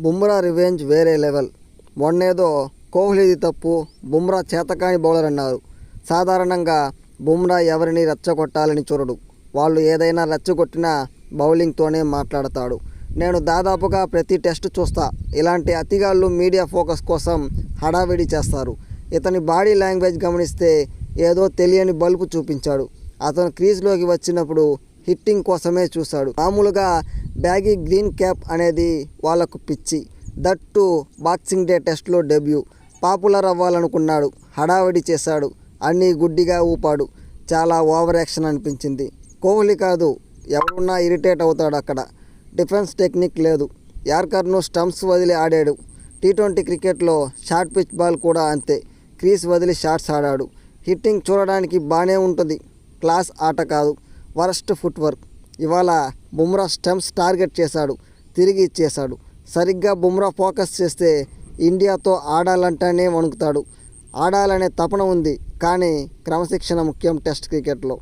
Bumrah revenge వేరే level. మొన్నేదో కోహ్లీది తప్పు, బుమ్రా చేతకాని బౌలర్ అన్నారు. సాధారణంగా బుమ్రా ఎవరిని రెచ్చగొట్టాలని చూడడు. వాళ్ళు ఏదైనా రెచ్చగొట్టినా బౌలింగ్తోనే మాట్లాడతాడు. నేను దాదాపుగా ప్రతి టెస్ట్ చూస్తా. ఇలాంటి అతిగాళ్ళు మీడియా ఫోకస్ కోసం హడావిడి చేస్తారు. ఇతని బాడీ లాంగ్వేజ్ గమనిస్తే ఏదో తెలియని బలుపు చూపించాడు. అతను క్రీజ్లోకి వచ్చినప్పుడు హిట్టింగ్ కోసమే చూశాడు. మామూలుగా బ్యాగీ గ్రీన్ క్యాప్ అనేది వాళ్లకు పిచ్చి. దట్టు బాక్సింగ్ డే టెస్ట్లో డెబ్యూ. పాపులర్ అవ్వాలనుకున్నాడు, హడావిడి చేశాడు, అన్నీ గుడ్డిగా ఊపాడు. చాలా ఓవర్ యాక్షన్ అనిపించింది. కోహ్లీ కాదు, ఎవరున్నా ఇరిటేట్ అవుతాడు అక్కడ. డిఫెన్స్ టెక్నిక్ లేదు. యార్కర్ను స్టంప్స్ వదిలి ఆడాడు. టీ20 క్రికెట్లో షార్ట్ పిచ్ బాల్ కూడా అంతే. క్రీజ్ వదిలి షాట్స్ ఆడాడు. హిట్టింగ్ చూడడానికి బాగానే ఉంటుంది. క్లాస్ ఆట కాదు, వరస్ట్ ఫుట్ వర్క్. ఇవాళ బుమ్రా స్టంప్స్ టార్గెట్ చేశాడు, తిరిగి ఇచ్చేశాడు. సరిగ్గా బుమ్రా ఫోకస్ చేస్తే ఇండియాతో ఆడాలంటేనే వణుకుతాడు. ఆడాలనే తపన ఉంది, కానీ క్రమశిక్షణ ముఖ్యం టెస్ట్ క్రికెట్లో.